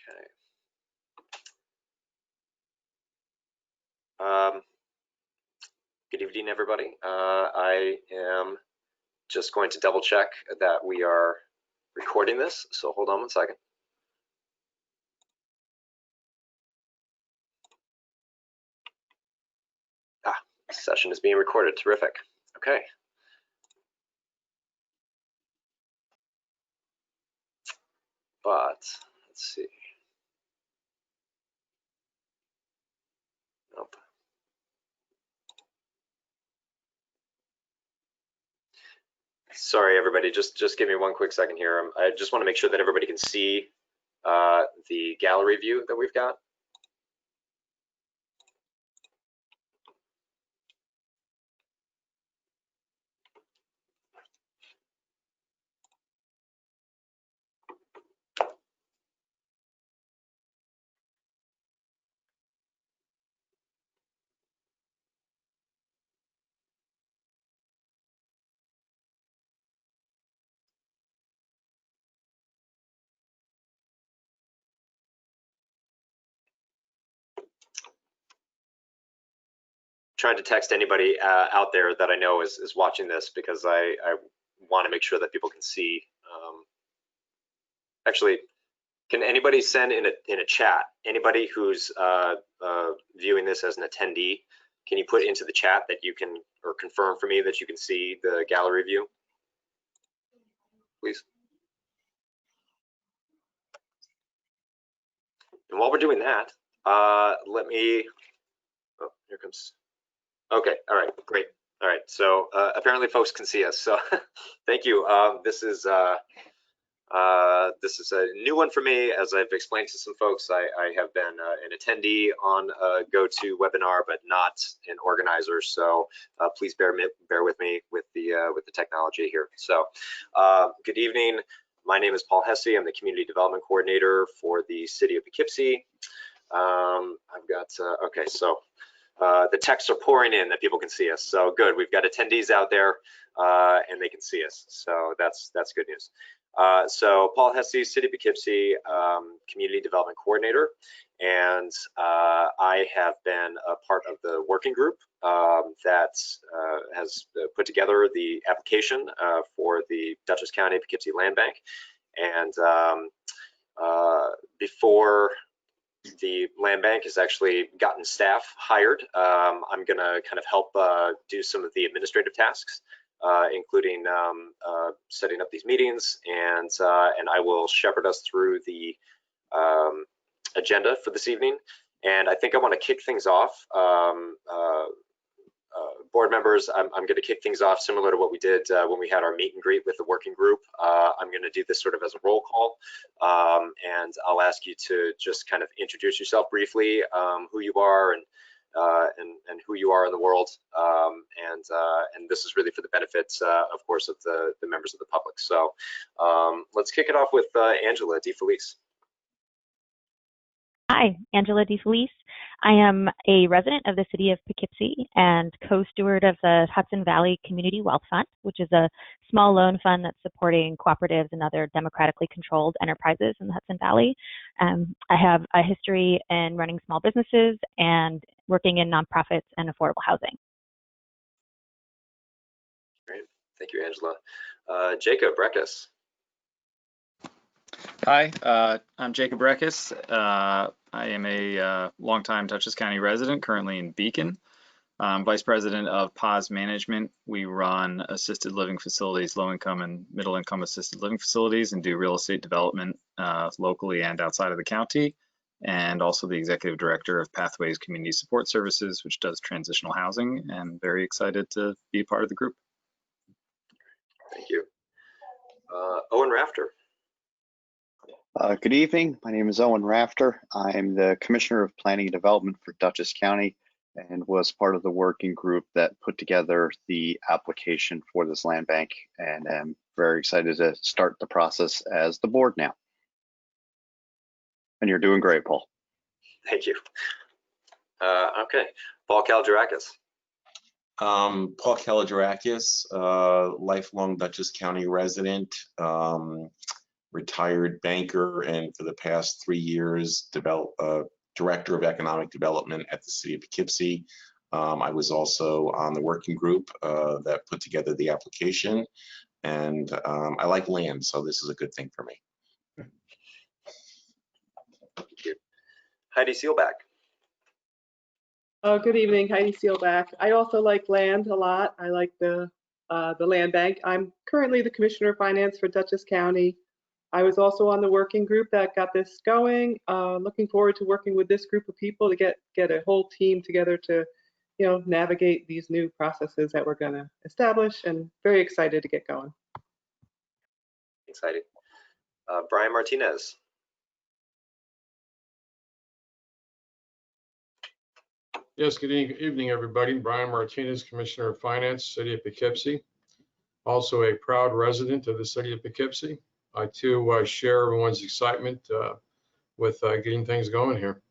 Okay. Good evening, everybody. I am just going to double check that we are recording this, so hold on one second. Session is being recorded. Terrific. Okay. But let's see. Nope. Sorry, everybody. Just give me one quick second here. I just want to make sure that everybody can see the gallery view that we've got. Trying to text anybody out there that I know is watching this, because I want to make sure that people can see. Actually, can anybody send in a chat? Anybody who's viewing this as an attendee, can you put into the chat that you can, or confirm for me that you can see the gallery view, please? And while we're doing that, let me. Oh, here comes. Okay. All right. Great. All right. So apparently, folks can see us. So thank you. This is a new one for me. As I've explained to some folks, I have been an attendee on GoToWebinar, but not an organizer. So please bear with me with the technology here. So good evening. My name is Paul Hesse. I'm the Community Development Coordinator for the City of Poughkeepsie. I've got okay. So the texts are pouring in that people can see us. So good. We've got attendees out there and they can see us. So that's good news. So Paul Hesse, City of Poughkeepsie, Community Development Coordinator, and I have been a part of the working group that has put together the application for the Dutchess County-Poughkeepsie Land Bank. And before the land bank has actually gotten staff hired, I'm going to kind of help do some of the administrative tasks, including setting up these meetings, and I will shepherd us through the agenda for this evening. And I think I want to kick things off. Board members, I'm going to kick things off similar to what we did when we had our meet and greet with the working group. I'm going to do this sort of as a roll call, and I'll ask you to just kind of introduce yourself briefly, who you are and who you are in the world, and this is really for the benefits, of course, of the members of the public. So let's kick it off with Angela DeFelice. Hi, Angela DeFelice. I am a resident of the City of Poughkeepsie and co-steward of the Hudson Valley Community Wealth Fund, which is a small loan fund that's supporting cooperatives and other democratically controlled enterprises in the Hudson Valley. I have a history in running small businesses and working in nonprofits and affordable housing. Great, thank you, Angela. Jacob Breckus. Hi, I'm Jacob Breckus. I am a longtime Dutchess County resident, currently in Beacon. I'm Vice President of POS Management. We run assisted living facilities, low-income and middle-income assisted living facilities, and do real estate development locally and outside of the county. And also the Executive Director of Pathways Community Support Services, which does transitional housing, and very excited to be a part of the group. Thank you. Owen Rafter. Good evening. My name is Owen Rafter. I'm the Commissioner of Planning and Development for Dutchess County and was part of the working group that put together the application for this land bank, and am very excited to start the process as the board now. And you're doing great, Paul. Thank you. Okay, Paul Kalogerakis. Paul Kalogerakis, lifelong Dutchess County resident. retired banker, and for the past 3 years, Director of Economic Development at the City of Poughkeepsie. I was also on the working group that put together the application, and I like land, so this is a good thing for me. Thank you. Heidi Seelbach. Good evening, Heidi Seelbach. I also like land a lot. I like the land bank. I'm currently the Commissioner of Finance for Dutchess County. I was also on the working group that got this going. Looking forward to working with this group of people to get a whole team together to, navigate these new processes that we're going to establish, and very excited to get going. Excited. Brian Martinez. Yes, good evening, everybody. Brian Martinez, Commissioner of Finance, City of Poughkeepsie. Also a proud resident of the City of Poughkeepsie. I too share everyone's excitement with getting things going here.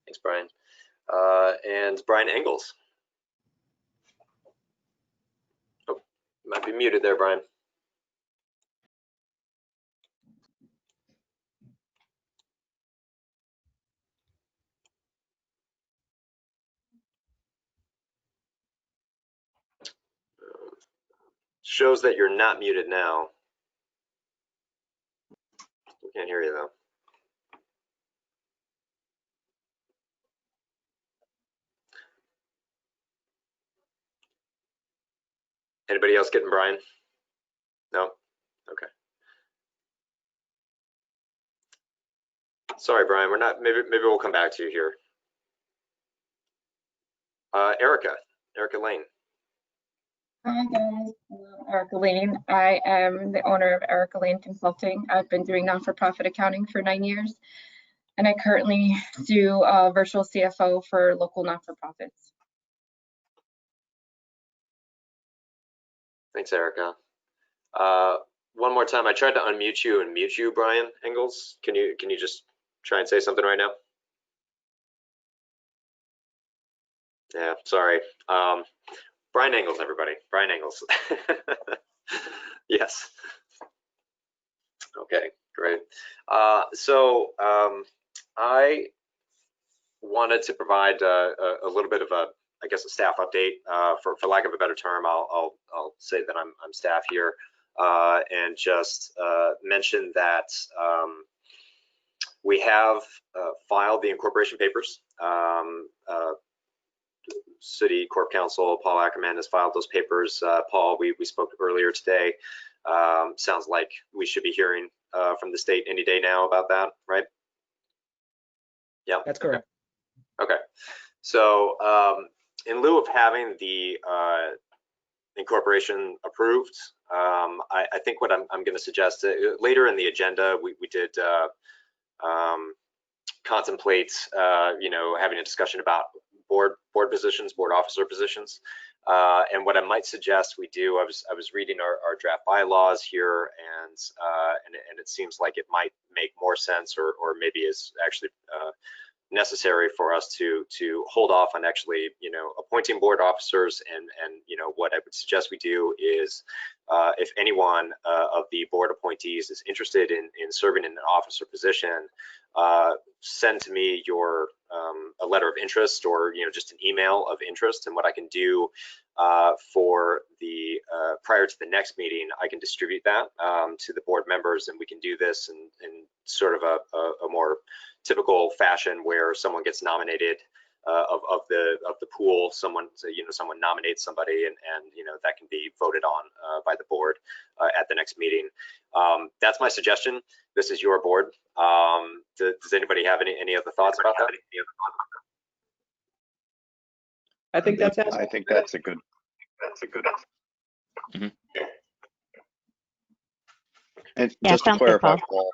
Thanks, Brian. And Brian Engels. Oh, you might be muted there, Brian. Shows that you're not muted now. We can't hear you though. Anybody else getting Brian? No? Okay. Sorry, Brian, we're not, maybe we'll come back to you here. Erica Lane. Hi guys, Erica Lane. I am the owner of Erica Lane Consulting. I've been doing not-for-profit accounting for 9 years, and I currently do virtual CFO for local not-for-profits. Thanks, Erica. One more time, I tried to unmute you and mute you, Brian Engels. Can you just try and say something right now? Yeah, sorry. Brian Engels, everybody. Brian Engels. Yes. Okay, great. So I wanted to provide a little bit of a, I guess, a staff update. For lack of a better term, I'll say that I'm staff here, and just mention that we have filed the incorporation papers. City Corp Counsel Paul Ackerman has filed those papers. Paul, we spoke earlier today. Sounds like we should be hearing from the state any day now about that, right? Yeah, that's correct. Okay, so in lieu of having the incorporation approved, I think what I'm going to suggest later in the agenda, we did contemplate, having a discussion about board positions, board officer positions, and what I might suggest we do. I was reading our draft bylaws here, and it seems like it might make more sense, or maybe is actually necessary for us to hold off on actually appointing board officers, and what I would suggest we do is if anyone of the board appointees is interested in serving in an officer position, send to me your a letter of interest, or just an email of interest, and what I can do for the prior to the next meeting, I can distribute that to the board members, and we can do this in sort of a more typical fashion where someone gets nominated of the pool. Someone nominates somebody, and that can be voted on by the board at the next meeting. That's my suggestion. This is your board. Does anybody have any other thoughts about that? I think that's I think that's a good. Mm-hmm. And Yeah, just to sounds good, clarify, Paul.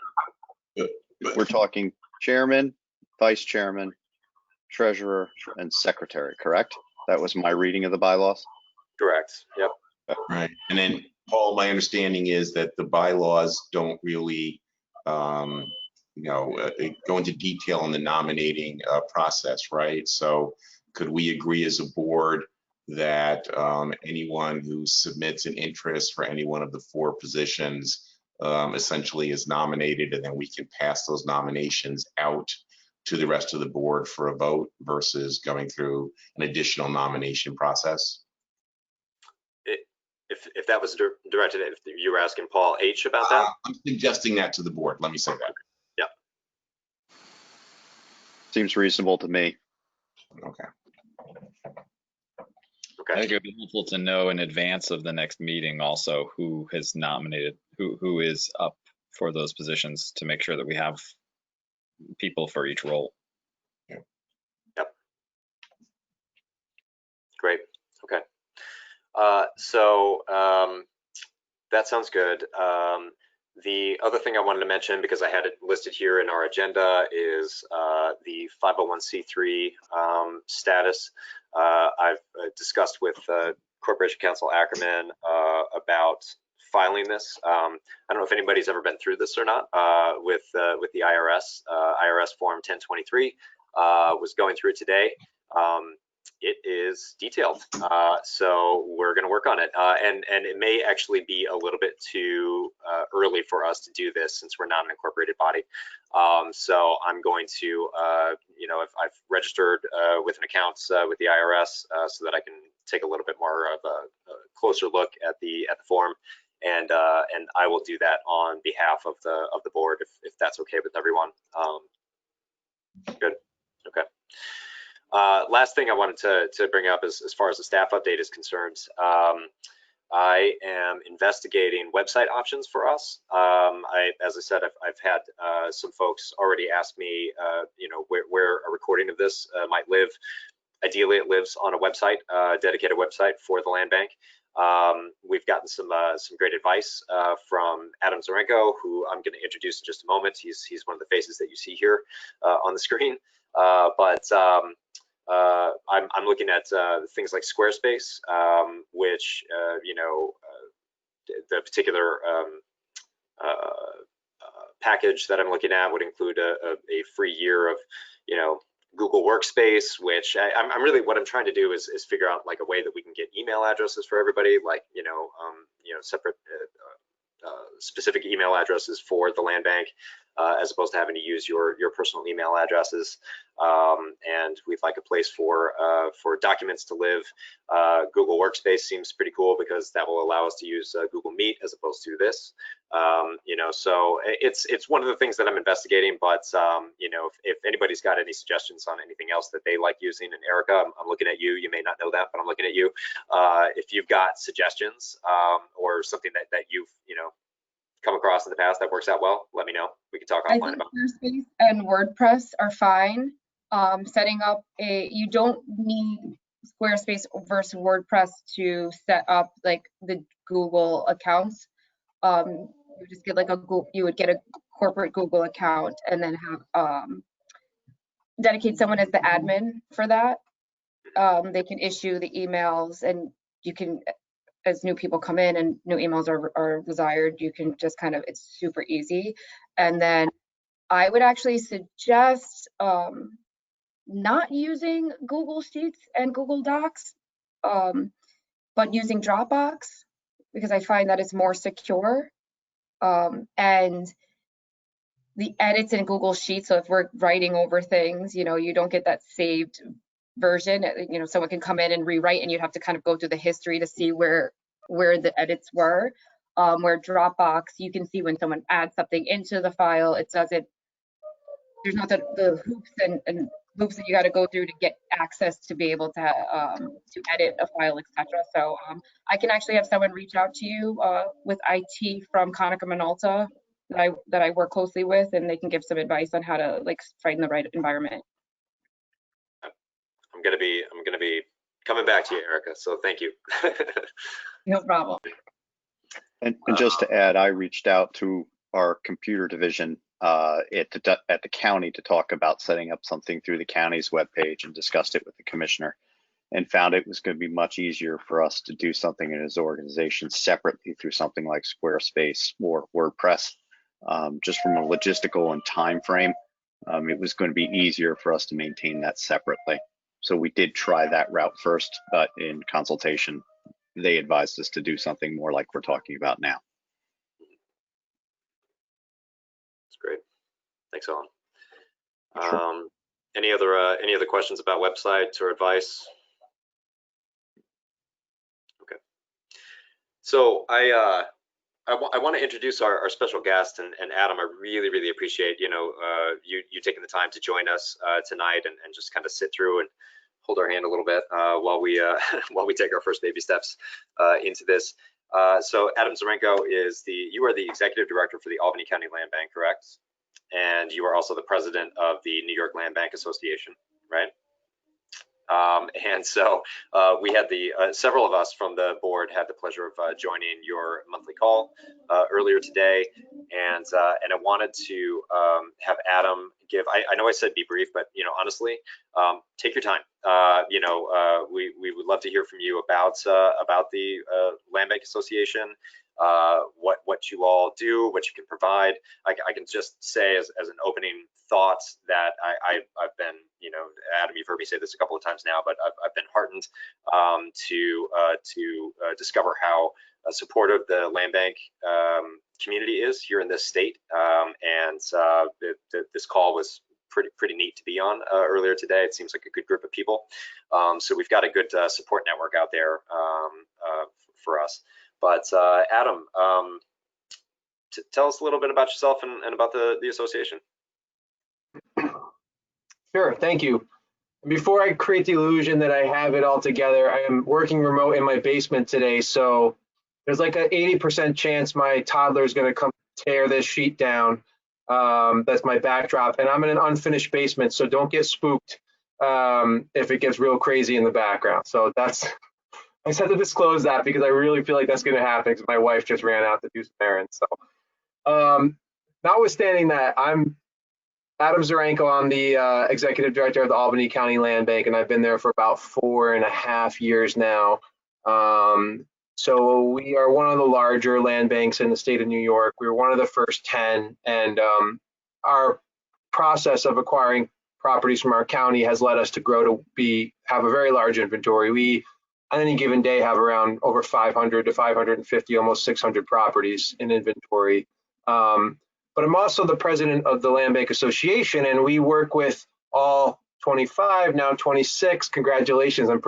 Paul, we're talking chairman, vice chairman, treasurer, and secretary, correct? That was my reading of the bylaws. Correct. Yep. Right. And then, Paul, my understanding is that the bylaws don't really, go into detail on the nominating process, right? So could we agree as a board that anyone who submits an interest for any one of the 4 positions essentially is nominated, and then we can pass those nominations out to the rest of the board for a vote versus going through an additional nomination process. If that was directed, if you were asking Paul H about that? I'm suggesting that to the board. Let me say that. Yeah. Seems reasonable to me. Okay. I think it would be helpful to know in advance of the next meeting also who has nominated, who is up for those positions, to make sure that we have people for each role. Yep. Great. Okay. So that sounds good. The other thing I wanted to mention, because I had it listed here in our agenda, is the 501c3 status. I've discussed with Corporation Counsel Ackerman about filing this. I don't know if anybody's ever been through this or not with the IRS. IRS Form 1023 was going through it today. It is detailed, so we're going to work on it, and it may actually be a little bit too early for us to do this since we're not an incorporated body. So I'm going to, you know, I've registered with an account with the IRS so that I can take a little bit more of a closer look at the form, and I will do that on behalf of the board if that's okay with everyone. Good. Okay. Last thing I wanted to bring up is, as far as the staff update is concerned, I am investigating website options for us. As I said, I've had some folks already ask me, you know, where a recording of this might live. Ideally, it lives on a website, dedicated website for the land bank. We've gotten some great advice from Adam Zarenko, who I'm going to introduce in just a moment. He's one of the faces that you see here on the screen. I'm looking at things like Squarespace, which, you know, the particular package that I'm looking at would include a free year of, you know, Google Workspace, which I'm really, what I'm trying to do is figure out like a way that we can get email addresses for everybody, like, you know, separate specific email addresses for the land bank, as opposed to having to use your personal email addresses. And we'd like a place for documents to live. Google Workspace seems pretty cool because that will allow us to use Google Meet as opposed to this. You know, so it's one of the things that I'm investigating. But you know, if anybody's got any suggestions on anything else that they like using, and Erica, I'm looking at you. You may not know that, but I'm looking at you. If you've got suggestions or something that you've, you know, come across in the past that works out well, let me know. We can talk offline about it. Squarespace and WordPress are fine. Setting up you don't need Squarespace versus WordPress to set up like the Google accounts. You just get like you would get a corporate Google account and then have dedicate someone as the admin for that. They can issue the emails, and you can, as new people come in and new emails are desired, you can just kind of, it's super easy. And then I would actually suggest not using Google Sheets and Google Docs, but using Dropbox, because I find that it's more secure. And the edits in Google Sheets, so if we're writing over things, you know, you don't get that saved version. You know, someone can come in and rewrite, and you'd have to kind of go through the history to see where the edits were. Where Dropbox, you can see when someone adds something into the file, it doesn't, there's not the hoops and loops that you got to go through to get access to be able to edit a file, etc. So I can actually have someone reach out to you with IT from Konica Minolta that I work closely with, and they can give some advice on how to like find the right environment. I'm gonna be coming back to you, Erica. So thank you. No problem. And just to add, I reached out to our computer division at the county to talk about setting up something through the county's webpage, and discussed it with the commissioner, and found it was going to be much easier for us to do something in his organization separately through something like Squarespace or WordPress. Just from a logistical and time frame, it was going to be easier for us to maintain that separately. So we did try that route first, but in consultation, they advised us to do something more like we're talking about now. Thanks, Owen. Sure. Any other questions about websites or advice? Okay. So I want to introduce our special guest, and Adam, I really appreciate you taking the time to join us tonight and just kind of sit through and hold our hand a little bit while we while we take our first baby steps into this. So Adam Zarenko you are the executive director for the Albany County Land Bank, correct? And you are also the president of the New York Land Bank Association, right? And so we had several of us from the board had the pleasure of joining your monthly call earlier today, and I wanted to have Adam give. I know I said be brief, but honestly, take your time. We would love to hear from you about the Land Bank Association. What you all do, what you can provide. I can just say as an opening thought that I've been, Adam, you've heard me say this a couple of times now, but I've been heartened to discover how supportive the land bank community is here in this state, and this call was pretty neat to be on earlier today. It seems like a good group of people, so we've got a good support network out there for us. But Adam, tell us a little bit about yourself and about the association. Sure, thank you. Before I create the illusion that I have it all together, I am working remote in my basement today, so there's like an 80% chance my toddler is going to come tear this sheet down. That's my backdrop, and I'm in an unfinished basement, so don't get spooked if it gets real crazy in the background. So I just had to disclose that because I really feel like that's going to happen because my wife just ran out to do some errands. So notwithstanding that, I'm Adam Zarenko. I'm the executive director of the Albany County Land Bank, and I've been there for about 4.5 years now. So we are one of the larger land banks in the state of New York. We were one of the first 10, and our process of acquiring properties from our county has led us to grow to have a very large inventory. We on any given day have around over 500 to 550, almost 600 properties in inventory. But I'm also the president of the Land Bank Association, and we work with all 25, now 26. Congratulations, I'm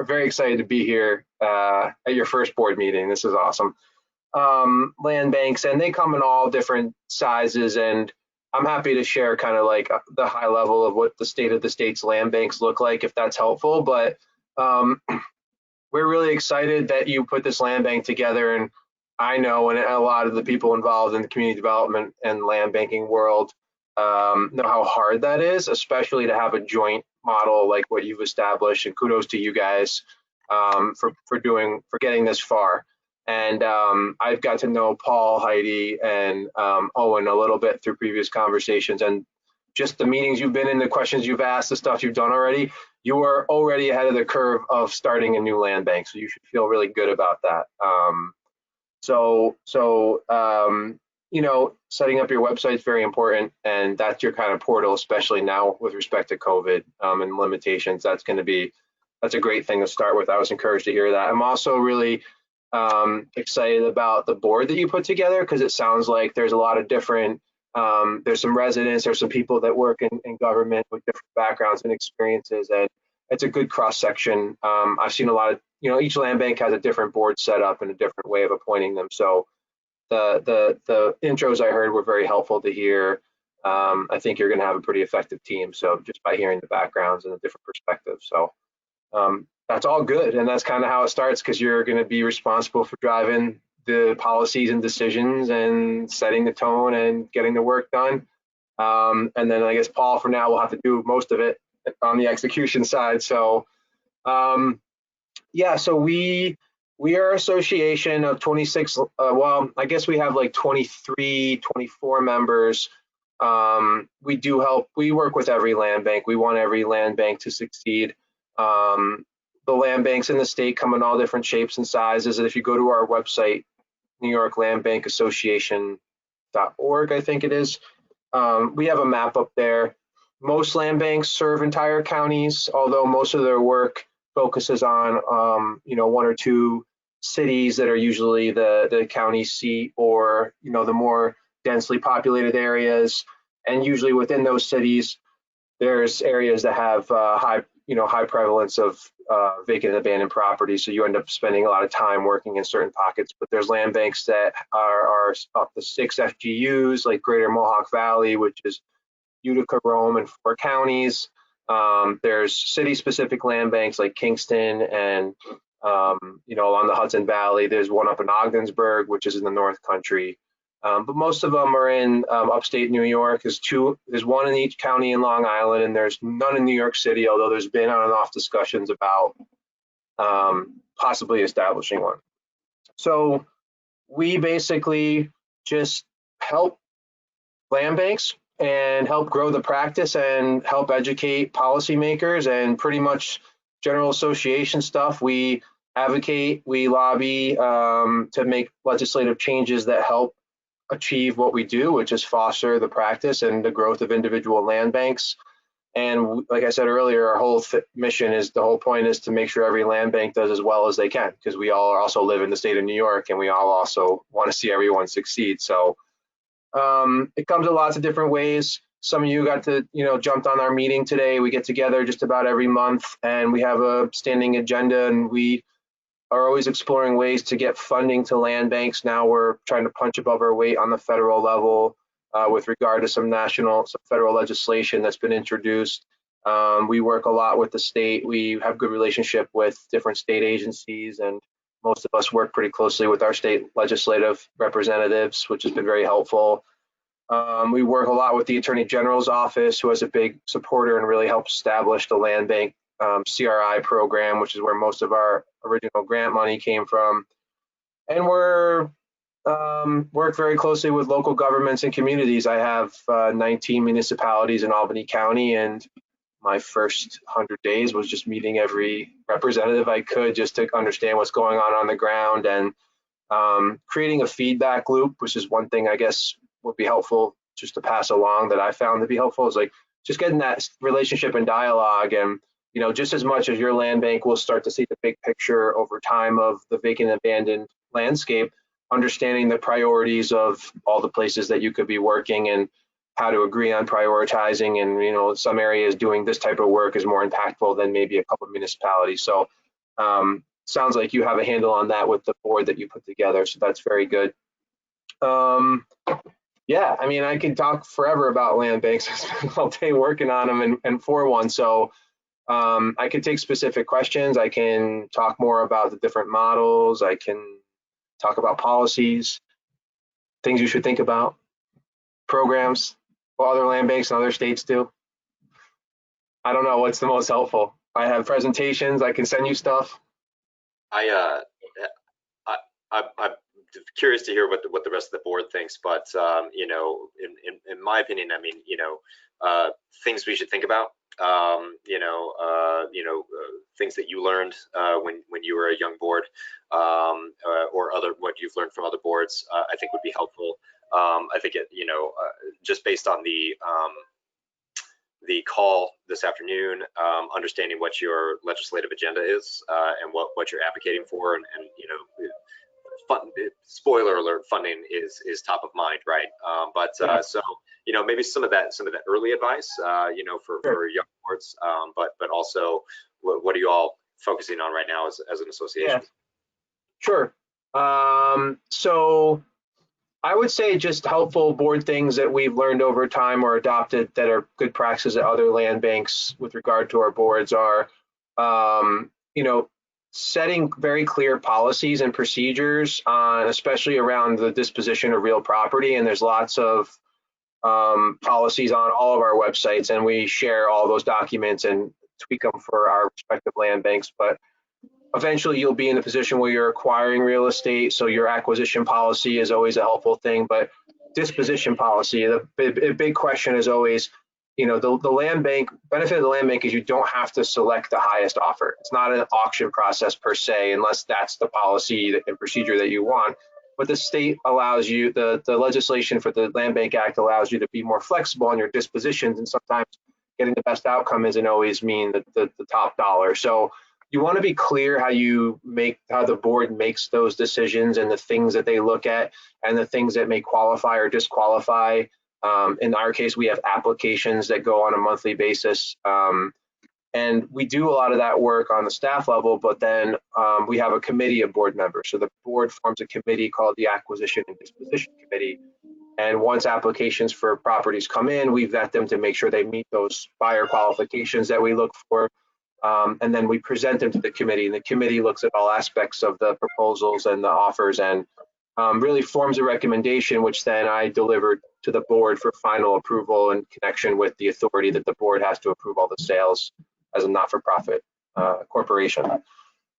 very excited to be here at your first board meeting. This is awesome. Land banks, and they come in all different sizes, and I'm happy to share kind of like the high level of what the state of the state's land banks look like, if that's helpful. But we're really excited that you put this land bank together, and I know, and a lot of the people involved in the community development and land banking world know how hard that is, especially to have a joint model like what you've established, and kudos to you guys for getting this far. And I've got to know Paul, Heidi, and Owen a little bit through previous conversations, and just the meetings you've been in, the questions you've asked, the stuff you've done already. You are already ahead of the curve of starting a new land bank, so you should feel really good about that. Setting up your website is very important, and that's your kind of portal, especially now with respect to COVID and limitations. That's a great thing to start with. I was encouraged to hear that. I'm also really excited about the board that you put together, because it sounds like there's a lot of different, there's some residents, there's some people that work in government with different backgrounds and experiences, and it's a good cross section. I've seen a lot of, each land bank has a different board set up and a different way of appointing them. So the intros I heard were very helpful to hear. I think you're going to have a pretty effective team. So just by hearing the backgrounds and the different perspectives. So that's all good. And that's kind of how it starts, because you're going to be responsible for driving the policies and decisions and setting the tone and getting the work done. And then I guess Paul, for now, will have to do most of it on the execution side. So yeah, so we are an association of 26, well, I guess we have like 23, 24 members. We work with every land bank. We want every land bank to succeed. The land banks in the state come in all different shapes and sizes. And if you go to our website, New York Land Bank Association.org, I think it is, we have a map up there. Most land banks serve entire counties, although most of their work focuses on, one or two cities that are usually the county seat, or, the more densely populated areas. And usually within those cities, there's areas that have high prevalence of vacant and abandoned property. So you end up spending a lot of time working in certain pockets. But there's land banks that are up to 6 FGUs, like Greater Mohawk Valley, which is Utica, Rome, and 4 counties. There's city-specific land banks like Kingston and along the Hudson Valley. There's one up in Ogdensburg, which is in the North Country. But most of them are in upstate New York. There's one in each county in Long Island, and there's none in New York City, although there's been on and off discussions about possibly establishing one. So we basically just help land banks and help grow the practice and help educate policymakers and pretty much general association stuff. We advocate, we lobby to make legislative changes that help achieve what we do, which is foster the practice and the growth of individual land banks. And like I said earlier, our whole mission is, the whole point is to make sure every land bank does as well as they can, because we all also live in the state of New York and we all also want to see everyone succeed. So it comes in lots of different ways. Some of you got to, jumped on our meeting today. We get together just about every month and we have a standing agenda, and we are always exploring ways to get funding to land banks. Now we're trying to punch above our weight on the federal level with regard to some federal legislation that's been introduced. We work a lot with the state. We have good relationship with different state agencies, and most of us work pretty closely with our state legislative representatives, which has been very helpful. We work a lot with the Attorney General's office, who is a big supporter and really helped establish the land bank CRI program, which is where most of our original grant money came from. And we're work very closely with local governments and communities. I have 19 municipalities in Albany County, and my first 100 days was just meeting every representative I could, just to understand what's going on the ground, and creating a feedback loop, which is one thing I guess would be helpful just to pass along, that I found to be helpful, is like just getting that relationship and dialogue. And just as much as your land bank will start to see the big picture over time of the vacant and abandoned landscape, understanding the priorities of all the places that you could be working and how to agree on prioritizing. And some areas doing this type of work is more impactful than maybe a couple of municipalities. So sounds like you have a handle on that with the board that you put together, so that's very good. Yeah, I mean, I could talk forever about land banks. I spent all day working on them and for one. So I could take specific questions. I can talk more about the different models. I can talk about policies, things you should think about, programs, what other land banks in other states do. I don't know what's the most helpful. I have presentations. I can send you stuff. I'm curious to hear what the rest of the board thinks, but in my opinion, I mean, things we should think about. Things that you learned when you were a young board, or what you've learned from other boards, I think would be helpful. I think just based on the call this afternoon, understanding what your legislative agenda is and what you're advocating for, and spoiler alert, funding is top of mind, right? So maybe some of that early advice, for young boards, but also what are you all focusing on right now as an association? Yeah. Sure. So I would say just helpful board things that we've learned over time or adopted that are good practices at other land banks with regard to our boards are, setting very clear policies and procedures on, especially around the disposition of real property. And there's lots of policies on all of our websites, and we share all those documents and tweak them for our respective land banks. But eventually you'll be in a position where you're acquiring real estate, so your acquisition policy is always a helpful thing. But disposition policy, the big question is always, the land bank, benefit of the land bank is you don't have to select the highest offer. It's not an auction process per se, unless that's the policy and procedure that you want. But the state allows you, the legislation for the Land Bank Act allows you to be more flexible on your dispositions, and sometimes getting the best outcome doesn't always mean the top dollar. So you want to be clear how the board makes those decisions and the things that they look at and the things that may qualify or disqualify In our case, we have applications that go on a monthly basis. And we do a lot of that work on the staff level, but then we have a committee of board members. So the board forms a committee called the Acquisition and Disposition Committee. And once applications for properties come in, we vet them to make sure they meet those buyer qualifications that we look for. And then we present them to the committee, and the committee looks at all aspects of the proposals and the offers and really forms a recommendation, which then I deliver to the board for final approval in connection with the authority that the board has to approve all the sales as a not-for-profit corporation.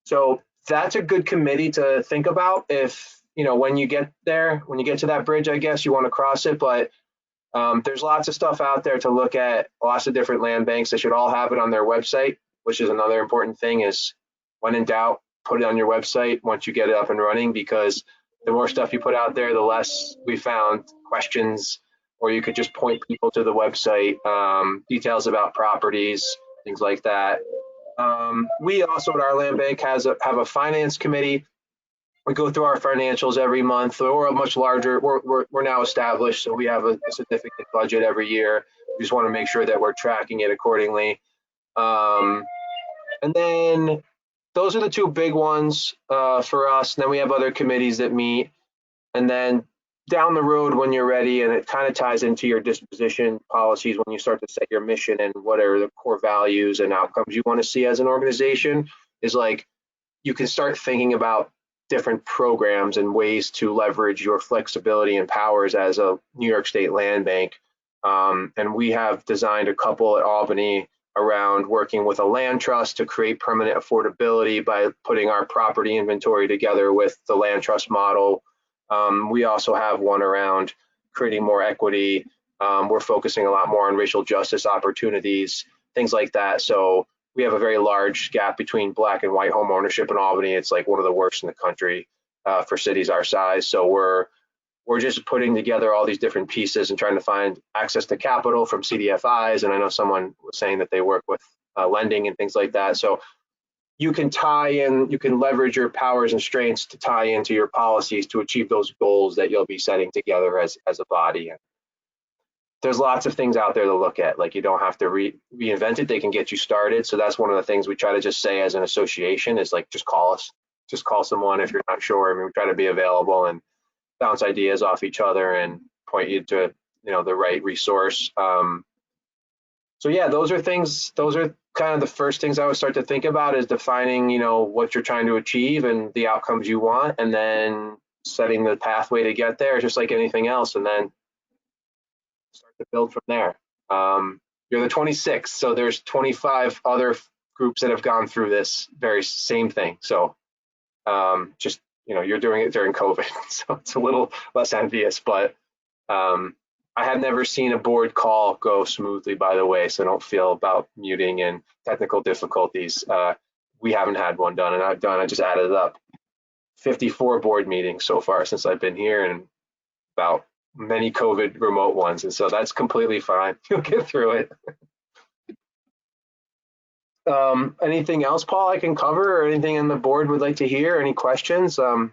So that's a good committee to think about if, you know, when you get there, when you get to that bridge, I guess you want to cross it, but there's lots of stuff out there to look at, lots of different land banks. They should all have it on their website, which is another important thing is when in doubt, put it on your website once you get it up and running, because the more stuff you put out there, the less we found questions, or you could just point people to the website, details about properties, things like that. We also at our land bank have a finance committee. We go through our financials every month. We're a much larger, we're now established, so we have a significant budget every year. We just want to make sure that we're tracking it accordingly. And then those are the two big ones for us. And then we have other committees that meet. And then down the road when you're ready, and it kind of ties into your disposition policies when you start to set your mission and what are the core values and outcomes you want to see as an organization, is like you can start thinking about different programs and ways to leverage your flexibility and powers as a New York State land bank. And we have designed a couple at Albany around working with a land trust to create permanent affordability by putting our property inventory together with the land trust model. We also have one around creating more equity. We're focusing a lot more on racial justice opportunities, things like that. So we have a very large gap between black and white home ownership in Albany. It's like one of the worst in the country for cities our size. So we're just putting together all these different pieces and trying to find access to capital from CDFIs. And I know someone was saying that they work with lending and things like that. So you can tie in, you can leverage your powers and strengths to tie into your policies to achieve those goals that you'll be setting together as a body. And there's lots of things out there to look at. Like you don't have to reinvent it. They can get you started. So that's one of the things we try to just say as an association is like, just call us, just call someone if you're not sure. I mean, we try to be available and bounce ideas off each other and point you to, you know, the right resource. So yeah, those are things, those are kind of the first things I would start to think about is defining, you know, what you're trying to achieve and the outcomes you want, and then setting the pathway to get there, just like anything else, and then start to build from there. You're the 26th, so there's 25 other groups that have gone through this very same thing. So just, you know, you're doing it during COVID, so it's a little less envious, but I have never seen a board call go smoothly, by the way, so don't feel about muting and technical difficulties. We haven't had one done, and I just added it up. 54 board meetings so far since I've been here, and about many COVID remote ones, and so that's completely fine. You'll get through it. Anything else, Paul, I can cover, or anything on the board would like to hear? Any questions? Could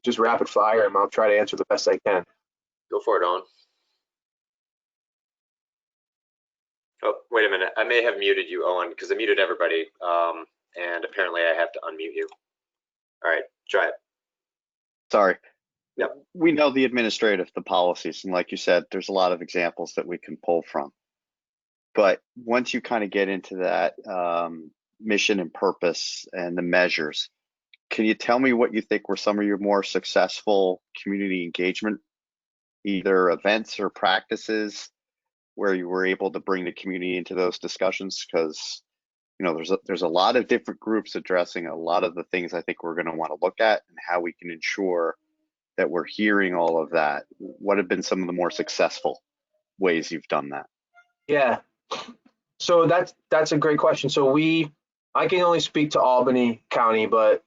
just rapid fire, and I'll try to answer the best I can. Go for it, Owen. Oh, wait a minute. I may have muted you, Owen, because I muted everybody, and apparently I have to unmute you. All right, try it. Sorry. Yep. We know the administrative, the policies, and like you said, there's a lot of examples that we can pull from. But once you kind of get into that mission and purpose and the measures, can you tell me what you think were some of your more successful community engagement, either events or practices, where you were able to bring the community into those discussions? Because, you know, there's a lot of different groups addressing a lot of the things I think we're going to want to look at, and how we can ensure that we're hearing all of that. What have been some of the more successful ways you've done that? Yeah, so that's a great question. So I can only speak to Albany County, but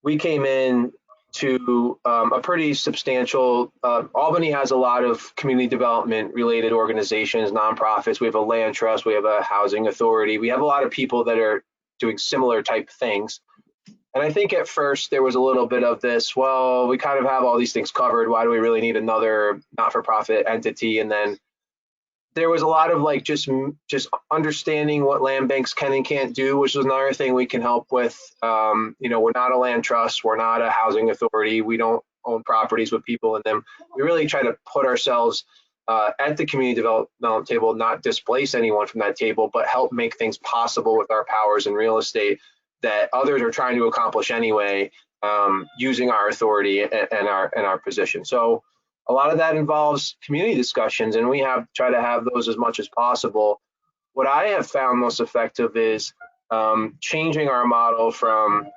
we came in to a pretty substantial, Albany has a lot of community development related organizations, nonprofits. We have a land trust, we have a housing authority. We have a lot of people that are doing similar type things. And I think at first there was a little bit of this, well, we kind of have all these things covered. Why do we really need another not-for-profit entity? And then there was a lot of like just understanding what land banks can and can't do, which was another thing we can help with. You know, we're not a land trust, we're not a housing authority, we don't own properties with people in them. We really try to put ourselves at the community development table, not displace anyone from that table, but help make things possible with our powers in real estate that others are trying to accomplish anyway, using our authority and our position. So a lot of that involves community discussions, and we try to have those as much as possible. What I have found most effective is changing our model from,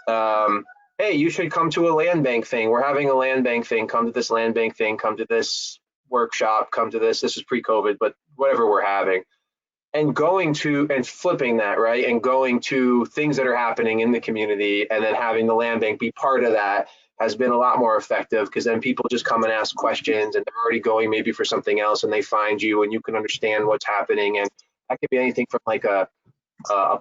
hey, you should come to a land bank thing. We're having a land bank thing. Come to this land bank thing. Come to this workshop. Come to this. This is pre-COVID, but whatever we're having. And going to and flipping that, right? And going to things that are happening in the community, and then having the land bank be part of that has been a lot more effective, because then people just come and ask questions, and they're already going maybe for something else, and they find you, and you can understand what's happening. And that could be anything from like a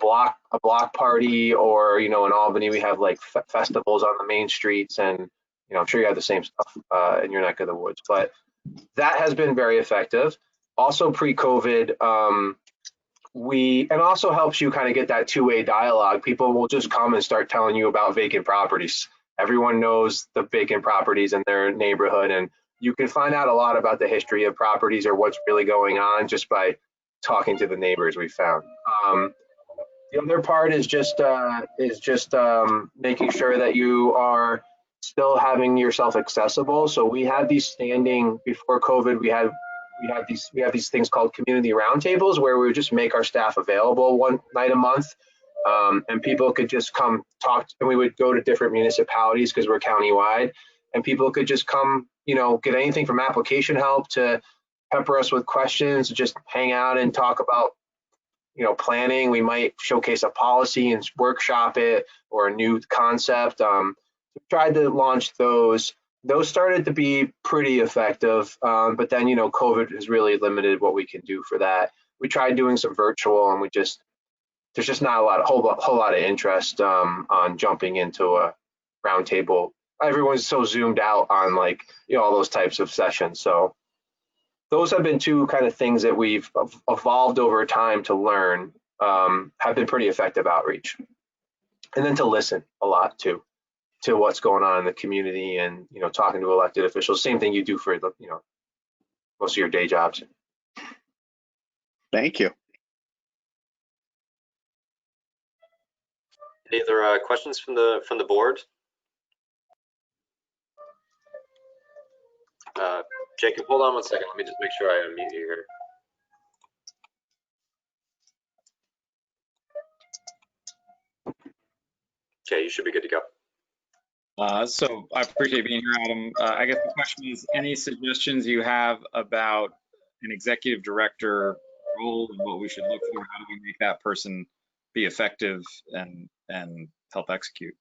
block party, or, you know, in Albany we have like festivals on the main streets, and, you know, I'm sure you have the same stuff in your neck of the woods. But that has been very effective. Also pre-COVID, and also helps you kind of get that two-way dialogue. People will just come and start telling you about vacant properties. Everyone knows the vacant properties in their neighborhood, and you can find out a lot about the history of properties or what's really going on just by talking to the neighbors, we found. The other part is just making sure that you are still having yourself accessible. So we had these standing before COVID. We have these things called community roundtables, where we would just make our staff available one night a month, and people could just come talk. And we would go to different municipalities because we're countywide, and people could just come, you know, get anything from application help to pepper us with questions, just hang out and talk about, you know, planning. We might showcase a policy and workshop it, or a new concept. We tried to launch those. Those started to be pretty effective, but then, you know, COVID has really limited what we can do for that. We tried doing some virtual, and there's just not a whole lot of interest on jumping into a roundtable. Everyone's so zoomed out on, like, you know, all those types of sessions. So those have been two kind of things that we've evolved over time to learn, have been pretty effective outreach. And then to listen a lot too, to what's going on in the community, and, you know, talking to elected officials. Same thing you do for, you know, most of your day jobs. Thank you. Any other questions from the board? Jacob, hold on one second. Let me just make sure I unmute you here. Okay, you should be good to go. So I appreciate being here, Adam. I guess the question is, any suggestions you have about an executive director role and what we should look for? How do we make that person be effective and help execute?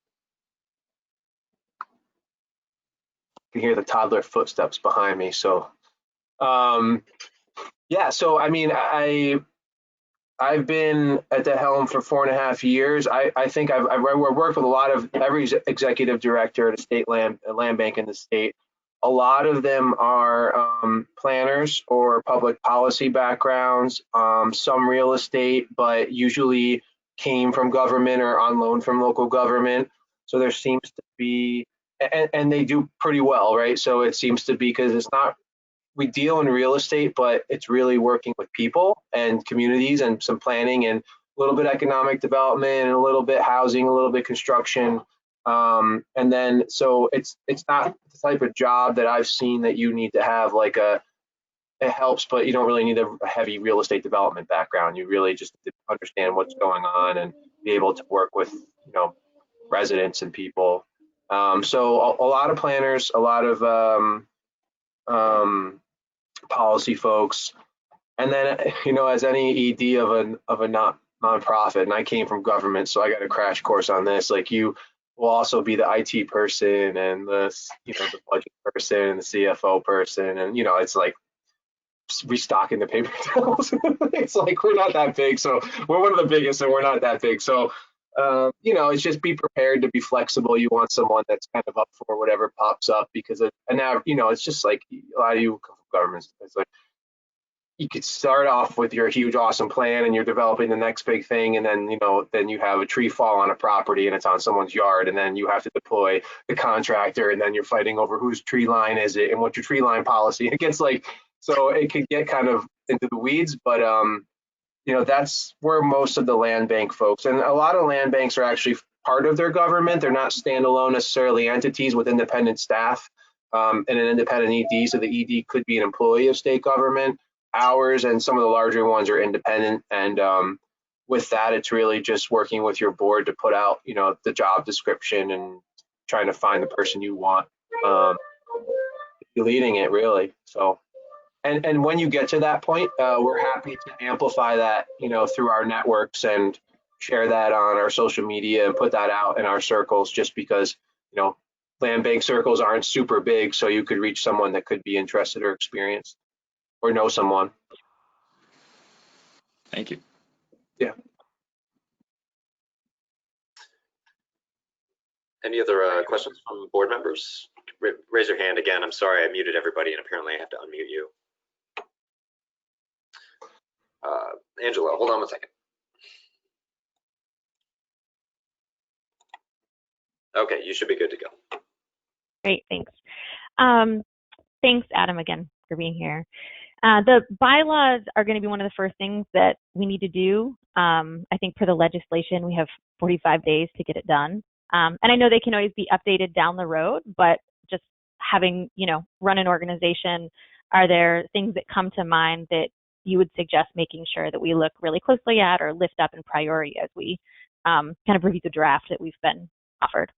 You can hear the toddler footsteps behind me. So, yeah, so I mean, I've been at the helm for 4.5 years. I think I've worked with a lot of every executive director at a state land bank in the state. A lot of them are planners or public policy backgrounds, some real estate, but usually came from government or on loan from local government. So there seems to be, and they do pretty well, right? So it seems to be, because it's not, we deal in real estate, but it's really working with people and communities, and some planning, and a little bit economic development, and a little bit housing, a little bit construction. And then, so it's not the type of job that I've seen that you need to have like it helps, but you don't really need a heavy real estate development background. You really just understand what's going on and be able to work with, you know, residents and people. So a lot of planners, a lot of policy folks, and then, you know, as any ED of a nonprofit, and I came from government, so I got a crash course on this. Like, you will also be the IT person, and the, you know, the budget person, and the CFO person, and, you know, it's like restocking the paper towels. It's like, we're not that big, so we're one of the biggest, and we're not that big. So You know, it's just be prepared to be flexible. You want someone that's kind of up for whatever pops up because of, and now, you know, it's just like a lot of you governments, it's like you could start off with your huge, awesome plan and you're developing the next big thing. And then, you know, then you have a tree fall on a property and it's on someone's yard. And then you have to deploy the contractor and then you're fighting over whose tree line is it and what's your tree line policy. It gets like, so it could get kind of into the weeds, but you know, that's where most of the land bank folks, and a lot of land banks are actually part of their government. They're not standalone necessarily entities with independent staff and an independent ED. So the ED could be an employee of state government. Ours and some of the larger ones are independent. And with that, it's really just working with your board to put out, you know, the job description and trying to find the person you want. Leading it really. So. And when you get to that point, we're happy to amplify that, you know, through our networks and share that on our social media and put that out in our circles just because, you know, land bank circles aren't super big. So you could reach someone that could be interested or experienced or know someone. Thank you. Yeah. Any other questions from board members? Raise your hand again. I'm sorry, I muted everybody and apparently I have to unmute you. Angela, hold on one second. Okay, you should be good to go. Great, thanks. Thanks, Adam, again, for being here. The bylaws are going to be one of the first things that we need to do. I think for the legislation, we have 45 days to get it done. And I know they can always be updated down the road, but just having, you know, run an organization, are there things that come to mind that you would suggest making sure that we look really closely at or lift up in priority as we kind of review the draft that we've been offered?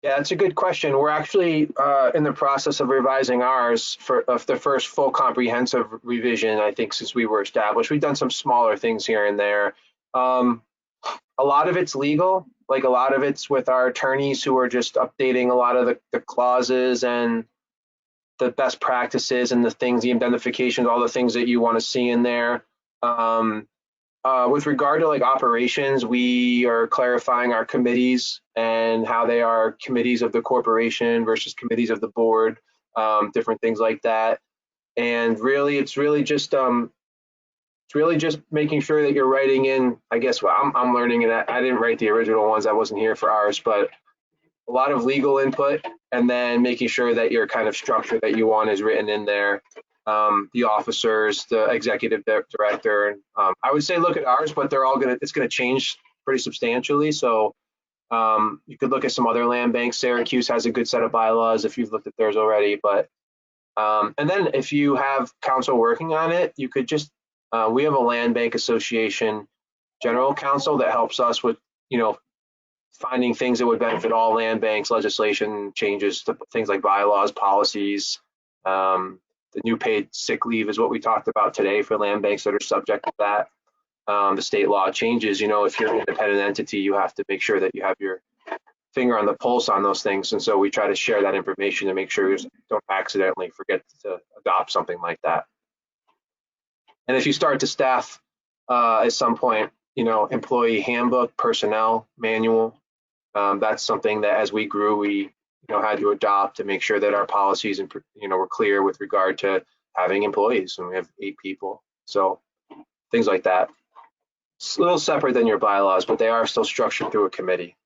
Yeah, that's a good question. We're actually in the process of revising ours for the first full comprehensive revision, I think, since we were established. We've done some smaller things here and there. A lot of it's legal, like a lot of it's with our attorneys who are just updating a lot of the clauses and the best practices and the things, the identifications, all the things that you want to see in there. With regard to like operations, we are clarifying our committees and how they are committees of the corporation versus committees of the board, different things like that. And really, it's really just making sure that you're writing in, I guess, well, I'm learning it. I didn't write the original ones. I wasn't here for ours, but a lot of legal input and then making sure that your kind of structure that you want is written in there. The officers, the executive director. I would say look at ours, but they're all it's gonna change pretty substantially. So you could look at some other land banks. Syracuse has a good set of bylaws if you've looked at theirs already. But and then if you have counsel working on it, you could just we have a land bank association general counsel that helps us with, you know, finding things that would benefit all land banks, legislation changes to things like bylaws, policies. The new paid sick leave is what we talked about today for land banks that are subject to that. The state law changes, you know, if you're an independent entity, you have to make sure that you have your finger on the pulse on those things. And so we try to share that information to make sure you don't accidentally forget to adopt something like that. And if you start to staff at some point, you know, employee handbook, personnel manual, that's something that as we grew, we had to adopt to make sure that our policies and were clear with regard to having employees, and we have 8 people. So things like that. It's a little separate than your bylaws, but they are still structured through a committee.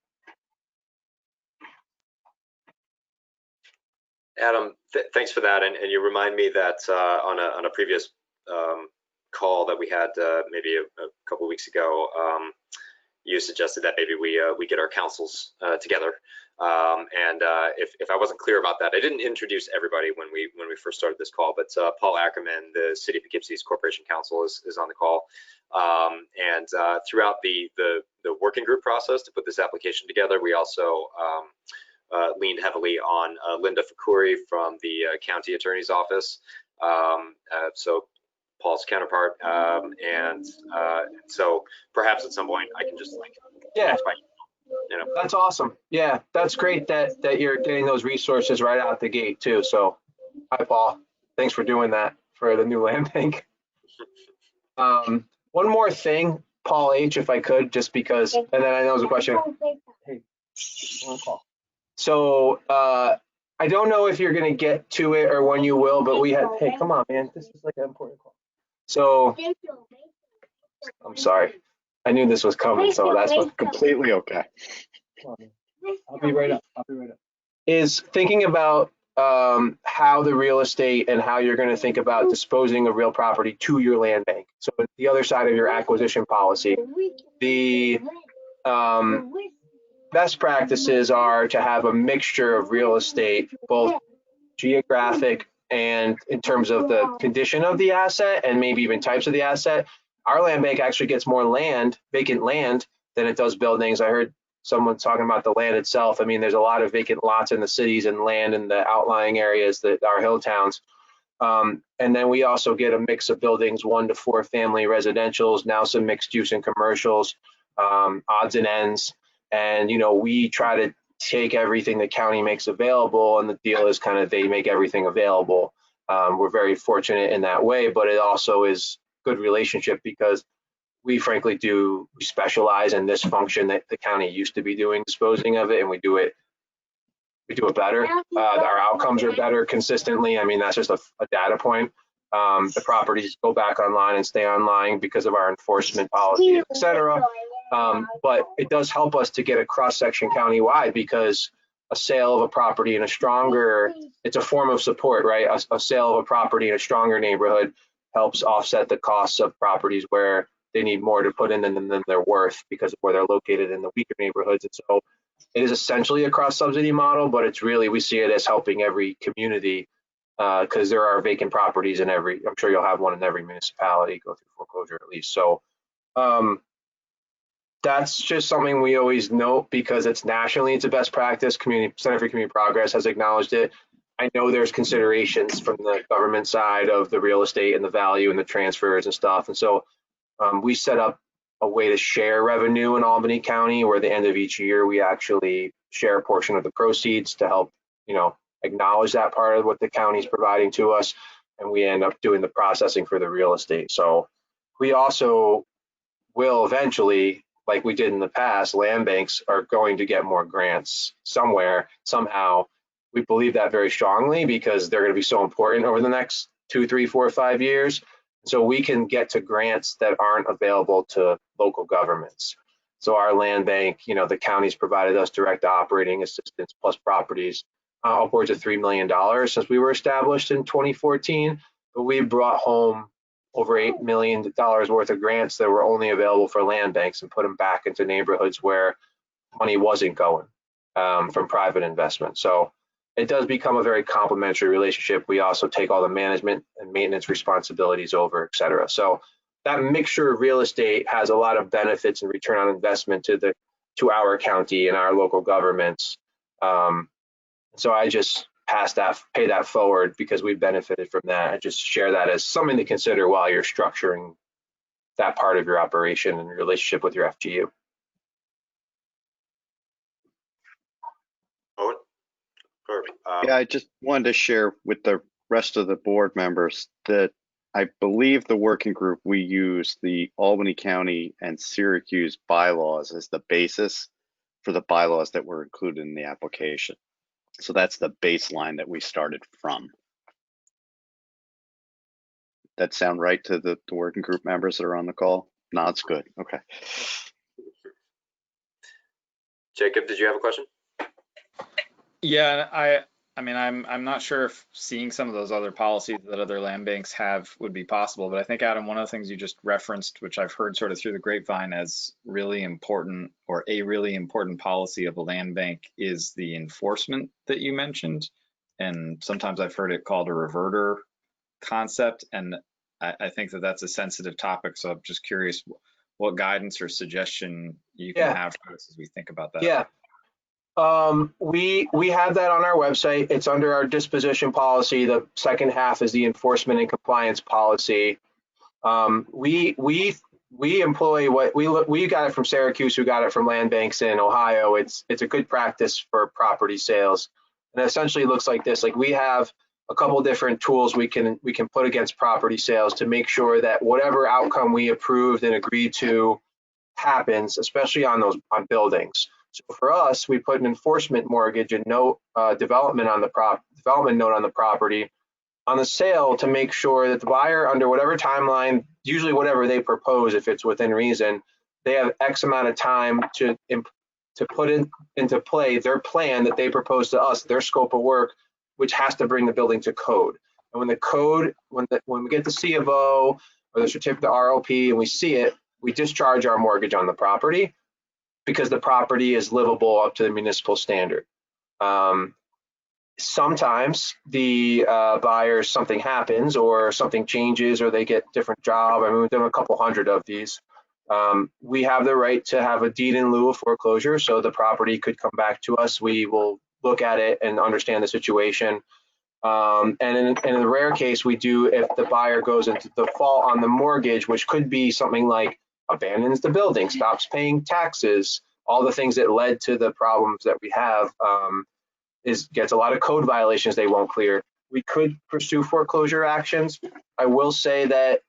Adam, thanks for that. And you remind me that on a previous call that we had maybe a couple of weeks ago, you suggested that maybe we get our councils together. If I wasn't clear about that, I didn't introduce everybody when we first started this call, but Paul Ackerman, the City of Poughkeepsie's Corporation Counsel, is on the call. Throughout the working group process to put this application together, we also leaned heavily on Linda Fakuri from the County Attorney's Office. So Paul's counterpart, so perhaps at some point I can just That's awesome. Yeah, that's great that you're getting those resources right out the gate too. So hi Paul, thanks for doing that for the new land bank. One more thing, Paul H. if I could, just because, and then I know there's a question. Hey, so I don't know if you're going to get to it or when you will, but we had, hey, come on, man. This is like an important call. So I'm sorry. I knew this was coming, so that's what. Completely okay. I'll be right up. Is thinking about how the real estate and how you're going to think about disposing of real property to your land bank. So the other side of your acquisition policy, the best practices are to have a mixture of real estate, both geographic and in terms of the condition of the asset and maybe even types of the asset. Our land bank actually gets more land, vacant land, than it does buildings. I heard someone talking about the land itself. I mean, there's a lot of vacant lots in the cities and land in the outlying areas that are hill towns. And then we also get a mix of buildings, 1 to 4 family residentials, now some mixed use and commercials, odds and ends. And, you know, we try to take everything the county makes available, and the deal is kind of they make everything available. We're very fortunate in that way, but it also is good relationship because we frankly we specialize in this function that the county used to be doing, disposing of it, and we do it better. Our outcomes are better consistently. I mean, that's just a data point. The properties go back online and stay online because of our enforcement policy, et cetera. But it does help us to get a cross-section countywide because a sale of a property in it's a form of support, right? A sale of a property in a stronger neighborhood helps offset the costs of properties where they need more to put in than they're worth because of where they're located in the weaker neighborhoods. And so it is essentially a cross-subsidy model, but it's really, we see it as helping every community because there are vacant properties in I'm sure you'll have one in every municipality go through foreclosure at least. So that's just something we always note because it's nationally, it's a best practice. Center for Community Progress has acknowledged it. I know there's considerations from the government side of the real estate and the value and the transfers and stuff. And so we set up a way to share revenue in Albany County where at the end of each year, we actually share a portion of the proceeds to help, you know, acknowledge that part of what the county's providing to us. And we end up doing the processing for the real estate. So we also will eventually, like we did in the past, land banks are going to get more grants somewhere, somehow. We believe that very strongly because they're going to be so important over the next 2, 3, 4, 5 years. So we can get to grants that aren't available to local governments. So our land bank, you know, the county's provided us direct operating assistance plus properties upwards of $3 million since we were established in 2014. But we brought home over $8 million worth of grants that were only available for land banks and put them back into neighborhoods where money wasn't going from private investment. So it does become a very complementary relationship. We also take all the management and maintenance responsibilities over, et cetera. So that mixture of real estate has a lot of benefits and return on investment to our county and our local governments. So I just pay that forward because we benefited from that. I just share that as something to consider while you're structuring that part of your operation and your relationship with your FGU. Owen? Perfect. Yeah, I just wanted to share with the rest of the board members that I believe the working group, we use the Albany County and Syracuse bylaws as the basis for the bylaws that were included in the application. So that's the baseline that we started from. That sound right to the working group members that are on the call? No, it's good. Okay. Jacob, did you have a question? Yeah, I mean, I'm not sure if seeing some of those other policies that other land banks have would be possible, but I think, Adam, one of the things you just referenced, which I've heard sort of through the grapevine as really important, or a really important policy of a land bank, is the enforcement that you mentioned. And sometimes I've heard it called a reverter concept, and I think that that's a sensitive topic. So I'm just curious what guidance or suggestion you can have for us as we think about that. Yeah. We have that on our website. It's under our disposition policy. The second half is the enforcement and compliance policy. We employ what we got it from Syracuse, who got it from land banks in Ohio. It's a good practice for property sales, and it essentially looks like this. Like, we have a couple different tools we can put against property sales to make sure that whatever outcome we approved and agreed to happens, especially on buildings. So for us, we put an enforcement mortgage and no development note on the property on the sale to make sure that the buyer, under whatever timeline, usually whatever they propose, if it's within reason, they have X amount of time to put into play their plan that they propose to us, their scope of work, which has to bring the building to code. And when the code, when we get the C of O or the certificate of ROP and we see it, we discharge our mortgage on the property because the property is livable up to the municipal standard. Sometimes the buyers, something happens or something changes or they get different job. I mean, we've done a couple hundred of these. We have the right to have a deed in lieu of foreclosure, so the property could come back to us. We will look at it and understand the situation. And in a rare case, we do, if the buyer goes into default on the mortgage, which could be something like abandons the building, stops paying taxes, all the things that led to the problems that we have, gets a lot of code violations they won't clear. We could pursue foreclosure actions. I will say that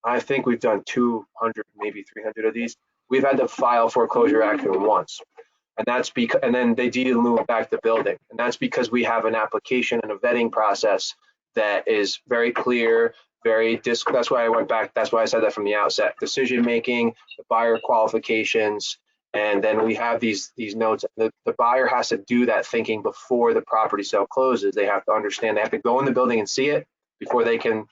I think we've done 200, maybe 300 of these. We've had to file foreclosure action once. And that's because, and then they deed in lieu of back the building. And that's because we have an application and a vetting process that is very clear, that's why I went back, that's why I said that from the outset. Decision making, the buyer qualifications, and then we have these notes. The buyer has to do that thinking before the property sale closes. They have to understand, they have to go in the building and see it before they can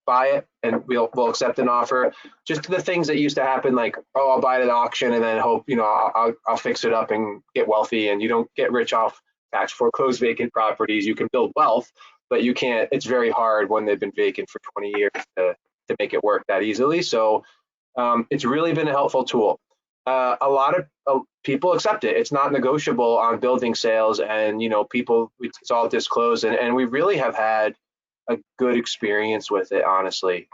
buy it, and we'll accept an offer. Just the things that used to happen, like, oh, I'll buy it at auction and then hope, I'll fix it up and get wealthy. And you don't get rich off tax foreclosed vacant properties. You can build wealth, but you can't, it's very hard when they've been vacant for 20 years to make it work that easily. So it's really been a helpful tool. A lot of people accept it. It's not negotiable on building sales, and it's all disclosed, and we really have had a good experience with it, honestly.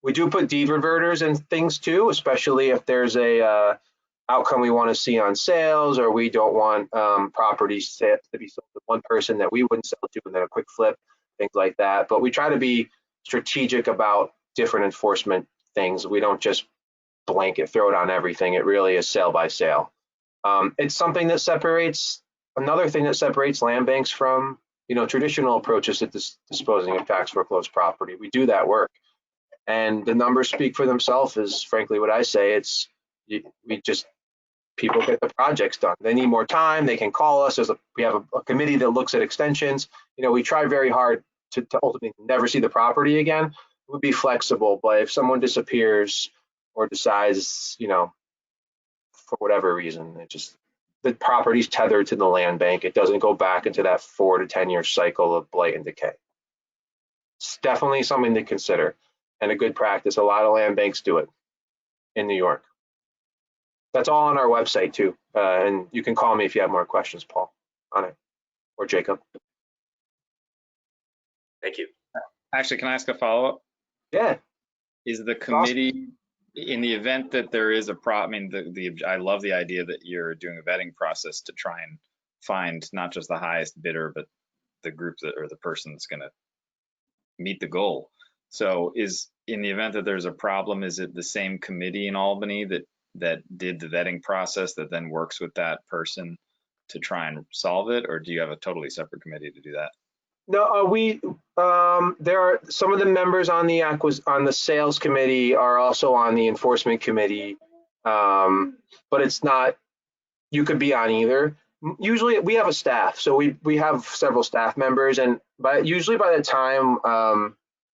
We do put deed reverters and things too, especially if there's a outcome we want to see on sales, or we don't want properties to be sold to one person that we wouldn't sell to and then a quick flip, things like that. But we try to be strategic about different enforcement things. We don't just blanket throw it on everything. It really is sale by sale. It's something that separates, another thing that separates land banks from traditional approaches to disposing of tax foreclosed property. We do that work, and the numbers speak for themselves. Is frankly what I say. People get the projects done. They need more time. They can call us. We have a committee that looks at extensions. We try very hard to ultimately never see the property again. It would be flexible, but if someone disappears or decides, for whatever reason, the property's tethered to the land bank. It doesn't go back into that 4 to 10 year cycle of blight and decay. It's definitely something to consider and a good practice. A lot of land banks do it in New York. That's all on our website too. And you can call me if you have more questions, Paul, on it, or Jacob. Thank you. Actually, can I ask a follow-up? Yeah. Is the committee, in the event that there is a problem, I love the idea that you're doing a vetting process to try and find not just the highest bidder, but the group or the person that's going to meet the goal. So in the event that there's a problem, is it the same committee in Albany that did the vetting process that then works with that person to try and solve it? Or do you have a totally separate committee to do that? No, there are some of the members on the sales committee are also on the enforcement committee, but it's not. You could be on either. Usually, we have a staff, so we have several staff members, and usually by the time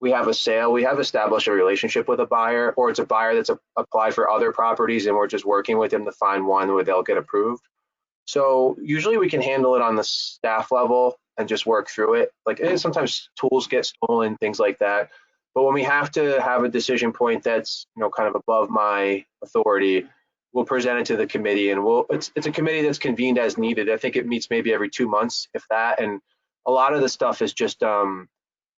we have a sale, we have established a relationship with a buyer, or it's a buyer that's applied for other properties, and we're just working with them to find one where they'll get approved. So usually we can handle it on the staff level and just work through it. Like sometimes tools get stolen, things like that. But when we have to have a decision point that's kind of above my authority, we'll present it to the committee, and it's a committee that's convened as needed. I think it meets maybe every 2 months, if that. And a lot of the stuff is just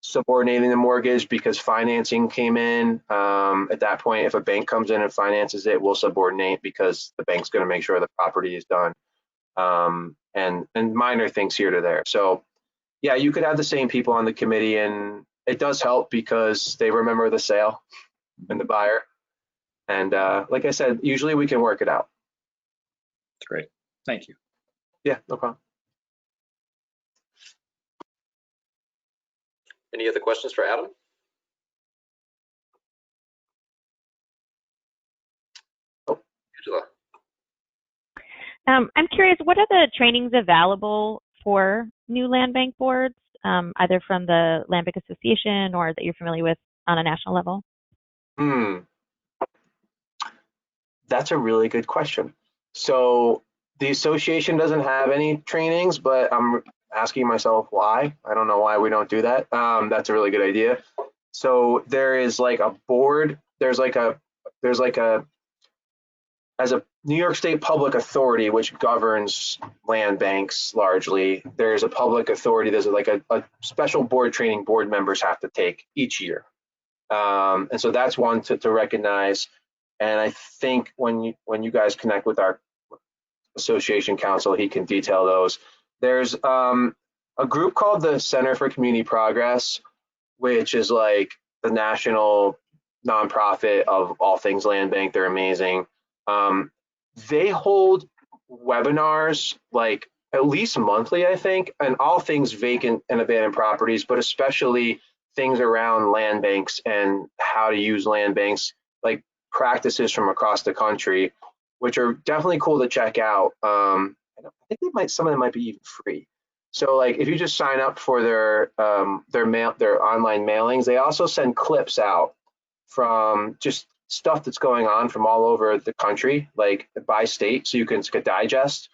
subordinating the mortgage because financing came in. At that point, if a bank comes in and finances it, we'll subordinate because the bank's going to make sure the property is done. And minor things here to there. So yeah, you could have the same people on the committee, and it does help because they remember the sale and the buyer. And like I said, usually we can work it out. That's great. Thank you. Yeah, no problem. Any other questions for Adam? Oh, Angela. I'm curious, what are the trainings available for new land bank boards, either from the Land Bank Association or that you're familiar with on a national level? That's a really good question. So the association doesn't have any trainings, but I'm asking myself why. I don't know why we don't do that. That's a really good idea. So there is like a board, there's like a, as a New York State public authority, which governs land banks largely, there's a public authority, there's like a special board training board members have to take each year. And so that's one to recognize. And I think when you guys connect with our association counsel, he can detail those. There's a group called the Center for Community Progress, which is like the national nonprofit of all things land bank. They're amazing. They hold webinars like at least monthly, I think, and all things vacant and abandoned properties, but especially things around land banks and how to use land banks, like practices from across the country, which are definitely cool to check out. I think some of them might be even free. So like if you just sign up for their online mailings, they also send clips out from just stuff that's going on from all over the country, like by state, so you can digest.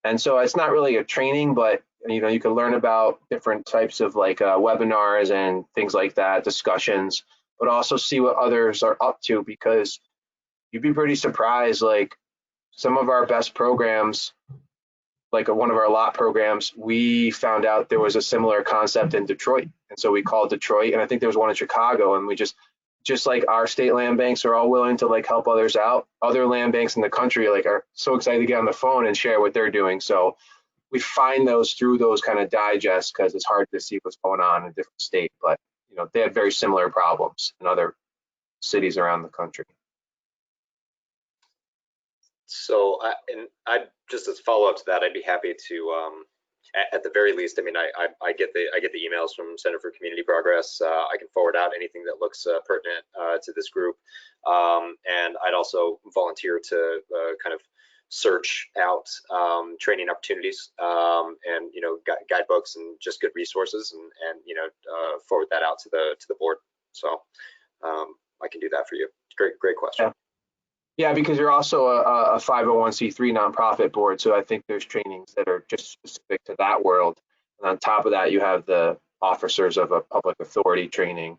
And so it's not really a training, but you can learn about different types of like webinars and things like that, discussions, but also see what others are up to, because you'd be pretty surprised. Like some of our best programs, like one of our lot programs, we found out there was a similar concept in Detroit. And so we called Detroit, and I think there was one in Chicago, and we just like our state land banks are all willing to like help others out. Other land banks in the country like are so excited to get on the phone and share what they're doing. So we find those through those kind of digests, because it's hard to see what's going on in a different state, but they have very similar problems in other cities around the country. So, I just as a follow up to that, I'd be happy to, at the very least, I mean, I get the emails from Center for Community Progress. I can forward out anything that looks pertinent to this group, and I'd also volunteer to kind of search out training opportunities and guidebooks and just good resources, and forward that out to the board. So I can do that for you. Great question. Yeah, because you're also a 501c3 nonprofit board, so I think there's trainings that are just specific to that world. And on top of that, you have the officers of a public authority training,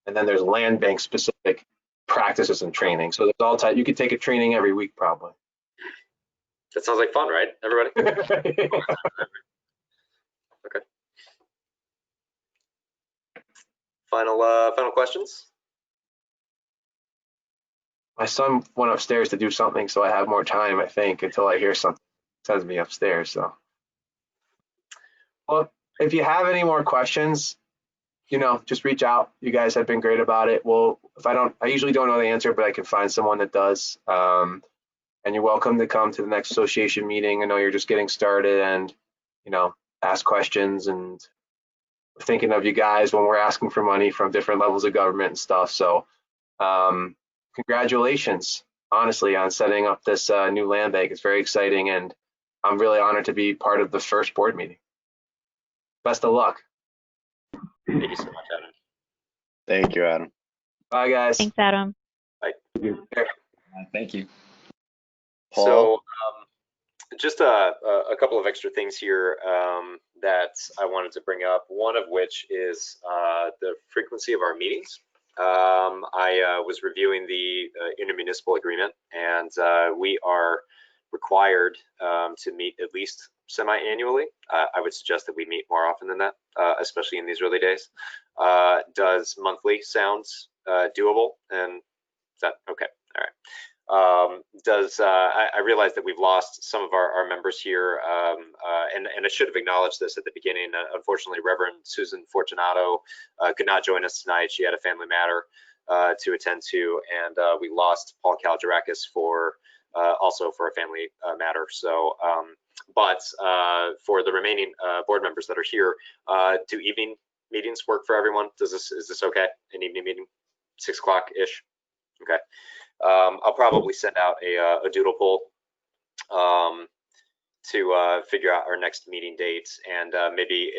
and then there's land bank specific practices and training. So there's all type. You could take a training every week, probably. That sounds like fun, right, everybody? Okay. Final questions? My son went upstairs to do something, so I have more time, I think, until I hear something that sends me upstairs. So, well, if you have any more questions, just reach out. You guys have been great about it. Well, I usually don't know the answer, but I can find someone that does. And you're welcome to come to the next association meeting. I know you're just getting started, and ask questions. And we're thinking of you guys when we're asking for money from different levels of government and stuff. So. Congratulations, honestly, on setting up this new land bank. It's very exciting, and I'm really honored to be part of the first board meeting. Best of luck. Thank you so much, Adam. Thank you, Adam. Bye, guys. Thanks, Adam. Bye. Thank you. Paul? So just a couple of extra things here that I wanted to bring up, one of which is the frequency of our meetings. I was reviewing the intermunicipal agreement, and we are required to meet at least semi-annually. I would suggest that we meet more often than that, especially in these early days. Does monthly sounds doable? And is that okay? All right. I realize that we've lost some of our members here, and I should have acknowledged this at the beginning. Unfortunately, Reverend Susan Fortunato could not join us tonight. She had a family matter to attend to, and we lost Paul Kaljarakis for also for a family matter. So, but for the remaining board members that are here, do evening meetings work for everyone? Is this okay? An evening meeting, 6 o'clock ish? Okay. I'll probably send out a doodle poll to figure out our next meeting date, and maybe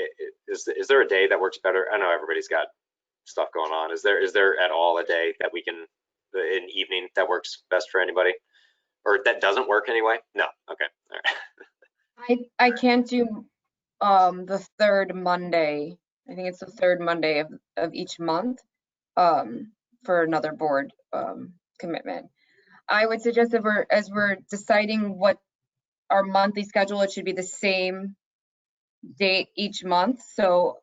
is there a day that works better? I know everybody's got stuff going on. Is there at all a day that we can, an evening that works best for anybody, or that doesn't work anyway? No. Okay. All right. I can't do the third Monday. I think it's the third Monday of each month for another board commitment. I would suggest that as we're deciding what our monthly schedule, it should be the same date each month. So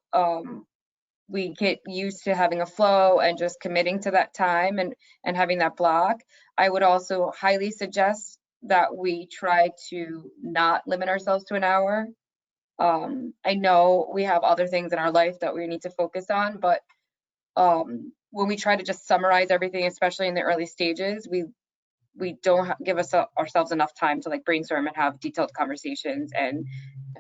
we get used to having a flow and just committing to that time and having that block. I would also highly suggest that we try to not limit ourselves to an hour. I know we have other things in our life that we need to focus on, but when we try to just summarize everything, especially in the early stages, we don't give ourselves enough time to like brainstorm and have detailed conversations and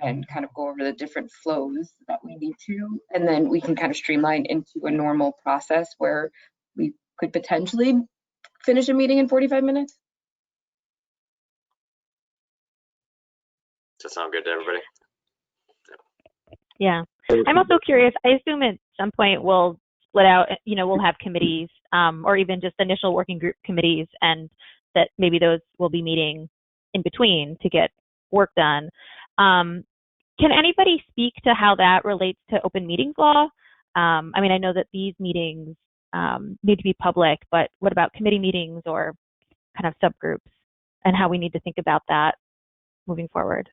kind of go over the different flows that we need to, and then we can kind of streamline into a normal process where we could potentially finish a meeting in 45 minutes. Does that sound good to everybody? Yeah. I'm also curious, I assume at some point we'll split out, we'll have committees or even just initial working group committees, and that maybe those will be meeting in between to get work done. Can anybody speak to how that relates to open meetings law? I mean, I know that these meetings need to be public, but what about committee meetings or kind of subgroups, and how we need to think about that moving forward?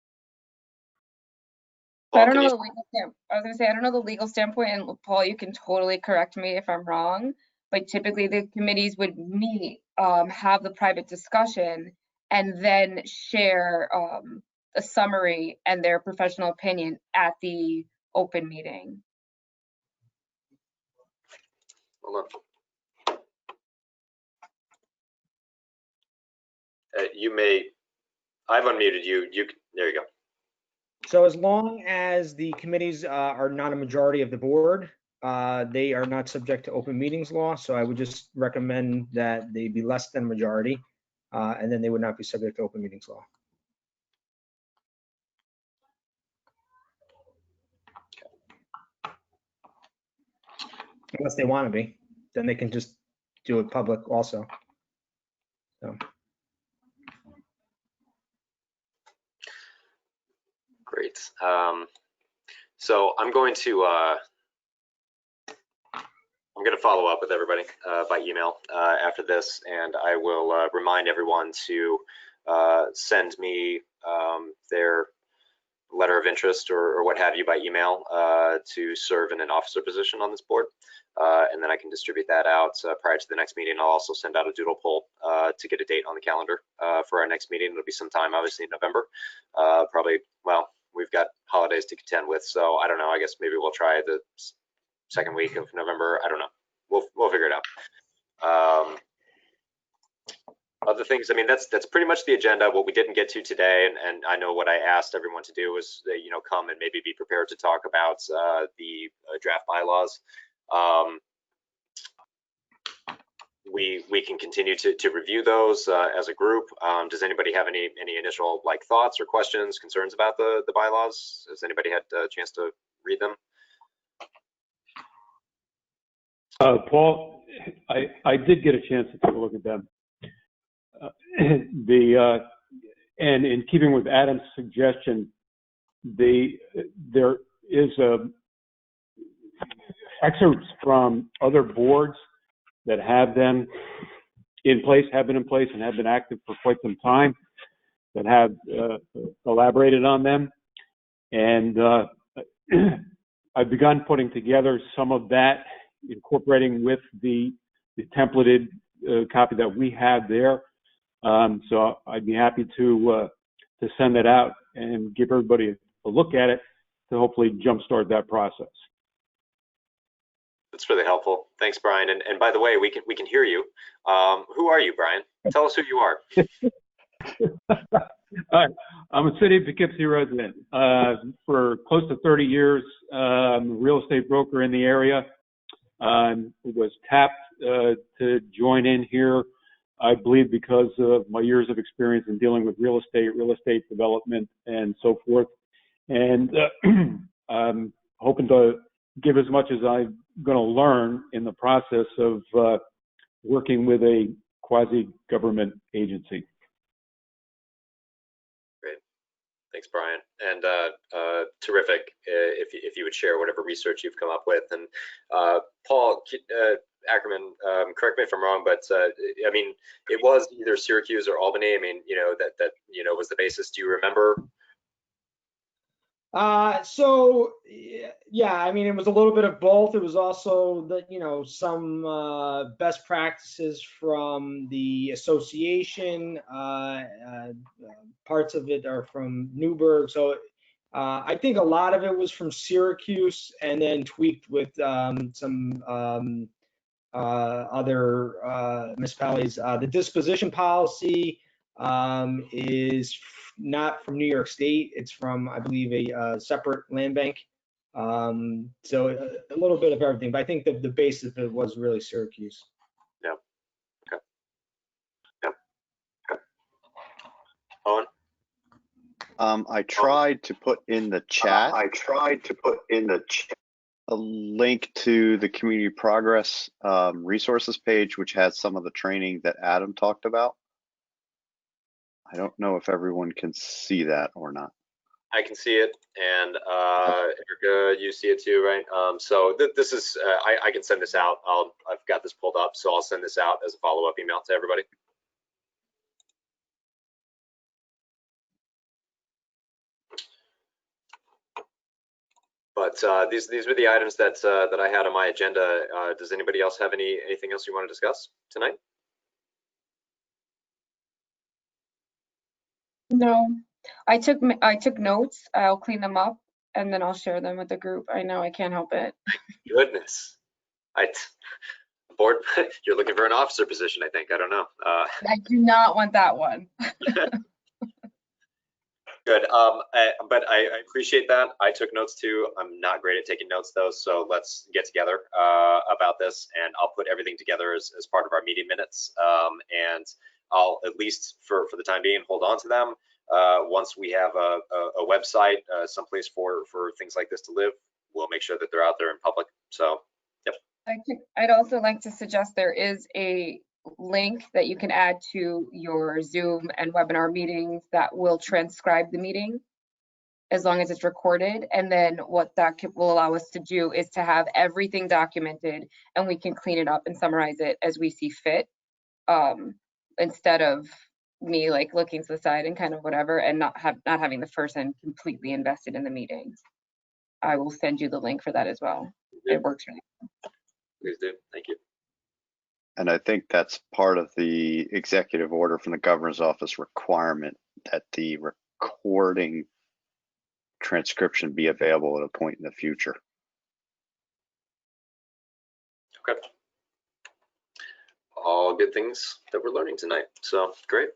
I don't know the legal standpoint. I was going to say, I don't know the legal standpoint, and Paul, you can totally correct me if I'm wrong, but typically the committees would meet, have the private discussion, and then share a summary and their professional opinion at the open meeting. Hold on. I've unmuted you. There you go. So as long as the committees are not a majority of the board, they are not subject to open meetings law. So I would just recommend that they be less than majority, and then they would not be subject to open meetings law. Unless they want to be, then they can just do it public also. So. Great. So I'm going to follow up with everybody by email after this, and I will remind everyone to send me their letter of interest or what have you by email to serve in an officer position on this board, and then I can distribute that out prior to the next meeting. I'll also send out a doodle poll to get a date on the calendar for our next meeting. It'll be sometime obviously in November, probably. Well, we've got holidays to contend with, so I don't know. I guess maybe we'll try the second week of November. I don't know. We'll figure it out. Other things, I mean, that's pretty much the agenda. What we didn't get to today, and I know what I asked everyone to do was, come and maybe be prepared to talk about the draft bylaws. We can continue to review those as a group. Does anybody have any initial thoughts or questions, concerns about the bylaws? Has anybody had a chance to read them? Paul, I did get a chance to take a look at them. And in keeping with Adam's suggestion, there is excerpts from other boards that have them in place, have been in place, and have been active for quite some time, that have elaborated on them. And I've begun putting together some of that, incorporating with the templated copy that we have there. So I'd be happy to send that out and give everybody a look at it to hopefully jumpstart that process. That's really helpful. Thanks, Brian. And by the way, we can hear you. Who are you, Brian? Tell us who you are. Hi, I'm a City of Poughkeepsie resident for close to 30 years. I'm a real estate broker in the area. Was tapped to join in here, I believe, because of my years of experience in dealing with real estate development, and so forth. And I'm hoping to give as much as I'm going to learn in the process of working with a quasi-government agency. Great. Thanks, Brian. And terrific if you would share whatever research you've come up with. And Paul Ackerman, correct me if I'm wrong, but I mean, it was either Syracuse or Albany. I mean, that was the basis. Do you remember? So yeah, I mean, it was a little bit of both. It was also some best practices from the association. Parts of it are from Newburgh. So I think a lot of it was from Syracuse, and then tweaked with some other municipalities. The disposition policy is not from New York State. It's from, I believe, a separate land bank. So a little bit of everything, but I think the base of it was really Syracuse. Yeah. Okay. Yeah. Okay. Owen? I tried to put in the chat. A link to the community progress resources page, which has some of the training that Adam talked about. I don't know if everyone can see that or not. I can see it, and Erica, you see it too, right? So this is, I can send this out. I've got this pulled up, so I'll send this out as a follow-up email to everybody. But these were the items that I had on my agenda. Does anybody else have anything else you want to discuss tonight? No, I took notes. I'll clean them up and then I'll share them with the group. I know I can't help it. Goodness, board, you're looking for an officer position, I think. I don't know. I do not want that one. Good, but I appreciate that. I took notes too. I'm not great at taking notes though, so let's get together about this, and I'll put everything together as part of our meeting minutes, and I'll, at least for the time being, hold on to them. Once we have a website, someplace for things like this to live, we'll make sure that they're out there in public. So, yep. I'd also like to suggest there is a link that you can add to your Zoom and webinar meetings that will transcribe the meeting as long as it's recorded. And then what that will allow us to do is to have everything documented, and we can clean it up and summarize it as we see fit, instead of me like looking to the side and kind of whatever, and not having the person completely invested in the meeting. I will send you the link for that as well. It works really well. Please do. Thank you. And I think that's part of the executive order from the governor's office requirement that the recording transcription be available at a point in the future. Okay. All good things that we're learning tonight. So great.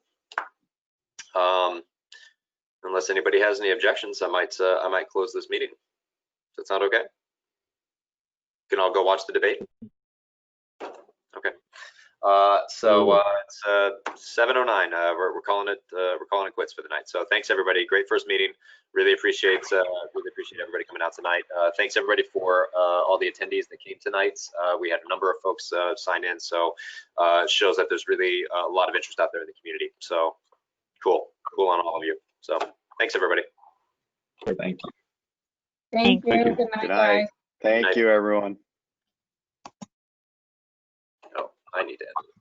Unless anybody has any objections, I might close this meeting. Does that sound okay? Can all go watch the debate? Okay. So it's 7:09. We're calling it quits for the night. So thanks everybody. Great first meeting. Really appreciate everybody coming out tonight. Thanks everybody for all the attendees that came tonight. We had a number of folks sign in, so it shows that there's really a lot of interest out there in the community. So cool on all of you. So thanks everybody. Thank you. Thank you. Good night, Good night. guys. Thank you, everyone. Oh, I need to edit.